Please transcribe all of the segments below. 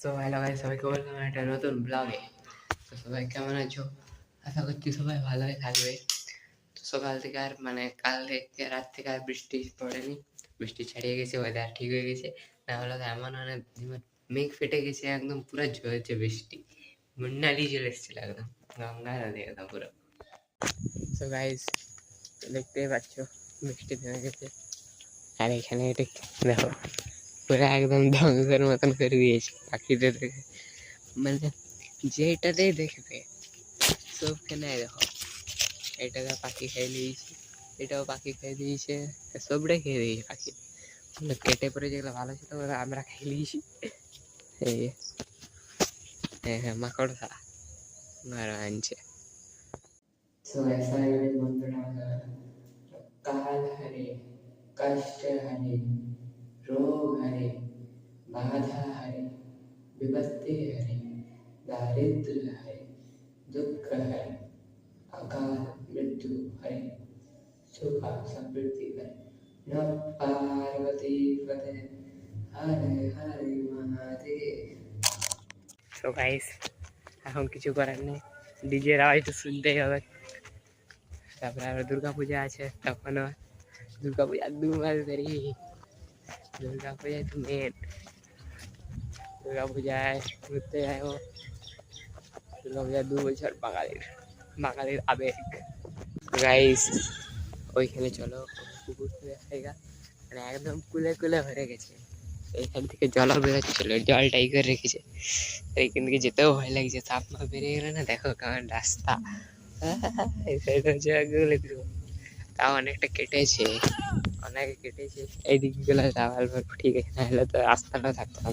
তো hello guys, সবাইকে welcome একটা নতুন ব্লগে। তো সবাই কেমন আছো? আশা করছি সবাই ভালোই থাকবে। তো সকাল থেকে আর কাল থেকে রাত থেকে আর বৃষ্টি পড়েনি, বৃষ্টি ছাড়িয়ে গেছে, ওয়েদার ঠিক হয়ে গেছে। না হলে তো এমন মেঘ ফেটে গেছে, একদম পুরো ঝরেছে বৃষ্টি, মুন্ডালি চলে এসেছিল একদম, গঙ্গা নদী একদম পুরো। তো গাইস দেখতেই পাচ্ছ বৃষ্টি থেমে গেছে, আর এখানে এটা দেখো পুরো একদম ধ্বংসের মতন করে দিয়েছে পাখিদের দেখে। মানে যেটাতেই দেখবে সবখানে দেখো, এটাকে পাখি খেয়ে দিয়েছে, এটাও পাখি খেয়ে দিয়েছে, সবটাই খেয়ে দিয়েছে পাখি। কেটে পরে যেগুলো ভালো ছিল ওগুলো আমরা খেয়ে নিয়েছি। এই হ্যাঁ মাকড়সা মারা আনছে। काल हरे, कष्ट हरे, रोग हरे, बाधा हरे, विपत्ति हरे, दारिद्र्य हरे, दुख हरे, अकाल मृत्यु हरे, सुख समृद्धि हरे। नमः पार्वती पते हरे हरे महादेव। सो गाइस এখন কিছু করার নেই, ডিজের আওয়াজ তো শুনতেই হবে। তারপরে আবার দুর্গা পূজা আছে, তখনও দুর্গা পূজা 2 মাস দেরি। দুর্গা পূজায় তো মেন, দুর্গা পূজায় ঘুরতে যাবো। দুর্গা পূজা 2 বছর বাঙালির আবেগ। গাইস ওইখানে চলো, পুকুর জায়গা মানে একদম কুলে কুলে ভরে গেছে। এইখান থেকে জল বেরোচ্ছিল, জল টাইগার রেখেছে, এইখান থেকে যেতেও ভয় লাগছে। সাপ মা বেরিয়ে গেলে না, দেখো কেমন রাস্তা। এই সাইডে তাও অনেকটা কেটেছে, অনেকে কেটেছে এই দিকগুলো যাওয়ার ঠিক আছে, না হলে তো রাস্তাটা থাকতো না।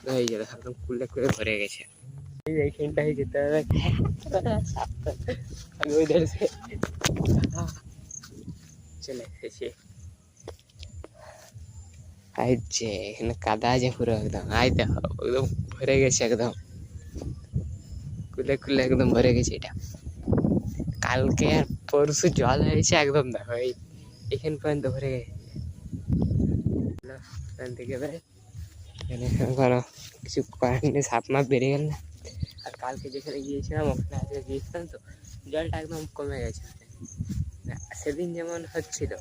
তো এই যে একদম কুলে কুলে ভরে গেছে, এইখানটাই যেতে হবে। আমি ওইধার চলে এসেছি। আর যে এখানে কাদা আছে পুরো একদম, আই দেখো একদম ভরে গেছে, একদম কুলে কুলে একদম ভরে গেছে। এটা কালকে আর পরশু জল হয়েছে একদম, দেখো এই এখান পর্যন্ত ভরে গেছে। থেকে এখানে কোনো কিছু করার নেই, সাপ মাপ বেরিয়ে গেল না। আর কালকে যেখানে গিয়েছিলাম ওখানে আজকে গিয়েছিলাম, তো জলটা একদম কমে গেছে। সেদিন যেমন হচ্ছিল,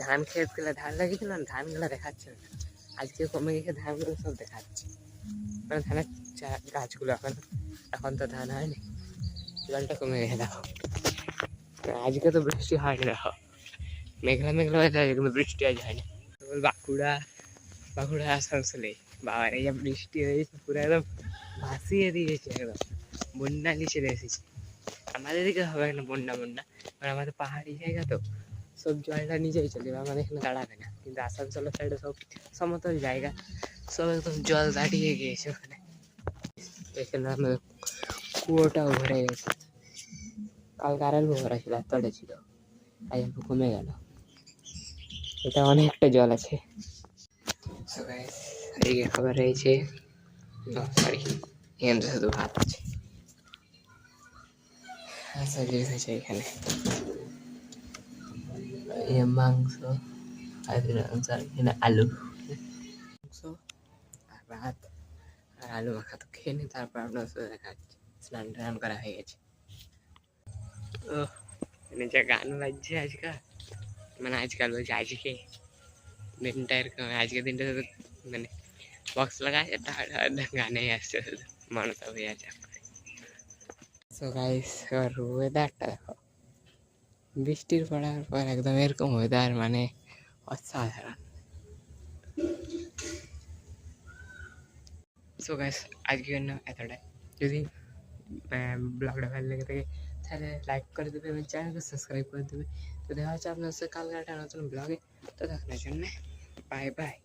ধান খেতগুলো ধান লাগিয়েছিল না, ধানগুলো দেখাচ্ছিল না। আজকে কমে গেছে, ধানগুলো সব দেখাচ্ছে, মানে ধানের গাছগুলো এখন তো ধান হয়নি, জলটা কমে গেছে। দেখো আজকে তো বৃষ্টি হয়নি, দেখো মেঘলা মেঘলা হয়ে থাকে কিন্তু বৃষ্টি আজ হয়নি। বাঁকুড়া আসানসোলে বাবার এই বৃষ্টি হয়েছে, পুরো একদম ভাসিয়ে দিয়েছে, একদম বন্যা নিচে এসেছে। আমাদের দিকে হবে না বন্যা, কারণ আমাদের পাহাড়ি জায়গা তো, সব জলটা নিচেই চলে যাবে, আমাদের এখানে দাঁড়াবে না। কিন্তু আসানসোলের সাইডে সব সমতল জায়গা, সব একদম জল দাঁড়িয়ে গিয়েছে ওখানে। এখানে আমাদের কুয়োটাও ভরে গেছে, কালকে আর একটু ভরা ছিল, এতটা ছিল, আজ একটু কমে গেল। এটা অনেকটা জল আছে। এদিকে খাবার রয়েছে, সরি এখানে শুধু ভাত আছে, আচ্ছা জিনিস আছে এখানে, মাংস আর এখানে আলু, মাংস আর ভাত আর আলু মাখা। তো খেয়ে নি, তারপর আপনার সাথে দেখা যাচ্ছে। স্নান টান করা হয়ে গেছে। ও যে গান বাজছে আজকাল, মানে আজকাল বলছে আজকে দিনটা এরকম, আজকের দিনটা শুধু মানে বক্স লাগা আছে, তার গানেই আসছে, শুধু মনটা হয়ে আছে। সো গাইস এবার ওয়েদারটা দেখো, বৃষ্টির পড়ার পর একদম এরকম ওয়েদার, মানে অসাধারণ। সো গাইস আজকের জন্য এতটাই। যদি ব্লগটা ভালো লেগে থাকে তাহলে লাইক করে দেবে এবং চ্যানেলকে সাবস্ক্রাইব করে দেবে। তো দেখা হচ্ছে আপনার সাথে কালকে একটা নতুন ব্লগে। তো দেখানোর জন্য বাই বাই।